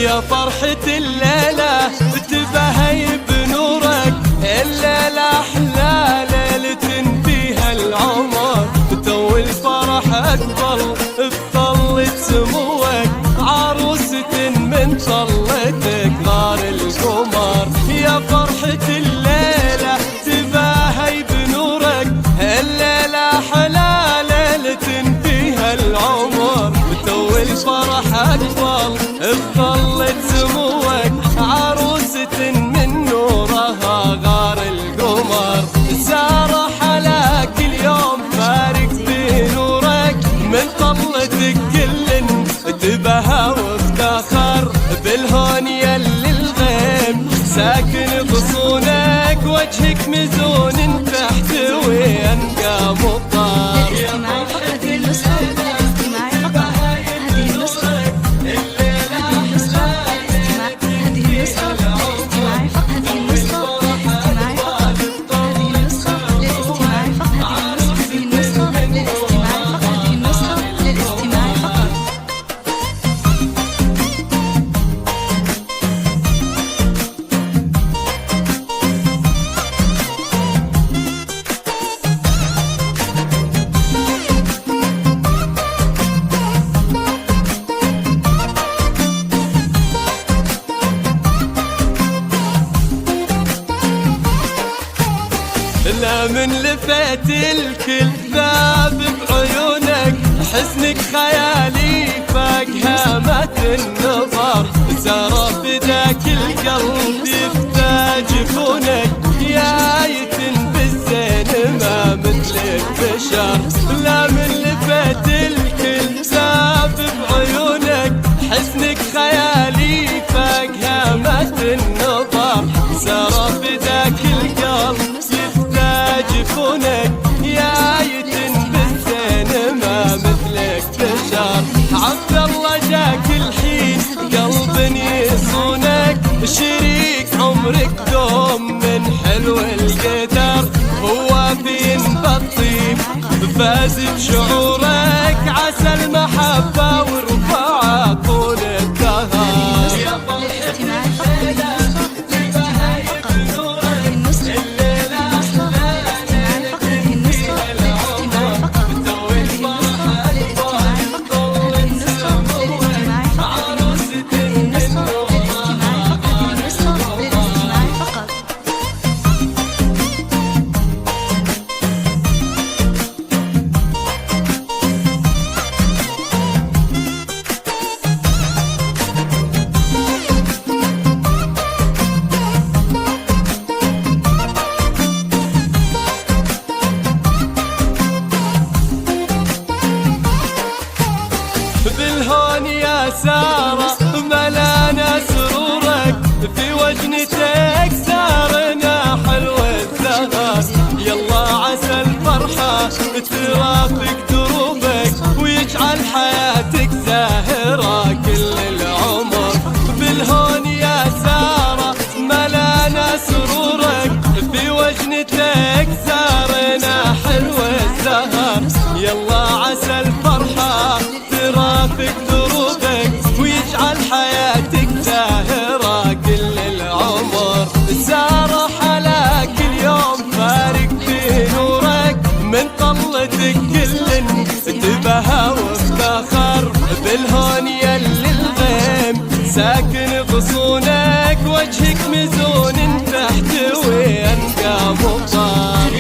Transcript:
يا فرحة الليلة تبهي بنورك، الليلة أحلى ليلة فيها العمر، تو الفرح أقبل بطلة سموك، عروسة من طلتك غار القمر. يا فرحة الليلة تبهي بنورك، الليلة أحلى ليلة فيها العمر، تو الفرح أقبل بطلة سموك، عروسة من نورها غار القمر. سارة حلاك اليوم فارق بنورك، من طلتك كل تبهى وافتخر، بالهون يلي الغيم ساكن غصونك، وجهك مزون تحتوي انقى مطار. لا من لفت الكل ذاب بعيونك، حسنك خيالي فاقها مات النظر، سارة فداك القلب يفتى جفونك، يا آية بالزين ما مثلك بشر. لا من لفت الكل ذاب بعيونك، حسنك خيالي فاقها مات النظر، سارة فداك القلب جفونك، يا آية بالزين ما مثلك بشر. عبد الله جاك الحين قلب يصونك، شريك عمرك دوم من حلو القدر، هو فين بالطيب فاز بشعورك، عسى المحبة ورفع طول الدهر. بالهون يا سارة ملانا سرورك، في وجنتك سارنا حلو الزهر، يلا عسى الفرحة ترافق دروبك، ويجعل حياتك زاهرة كل العمر. بالهون يا سارة ملانا سرورك، في وجنتك سارنا حلو الزهر، يلا عسى الفرحة ترافق دروبك، ويجعل حياتك زاهرة كل العمر. سارة حلاك اليوم فارق بنورك، من طلتك كل تبهى وافتخر، بالهون يلي الغيم ساكن غصونك، وجهك مزون تحتوي انقى مطار.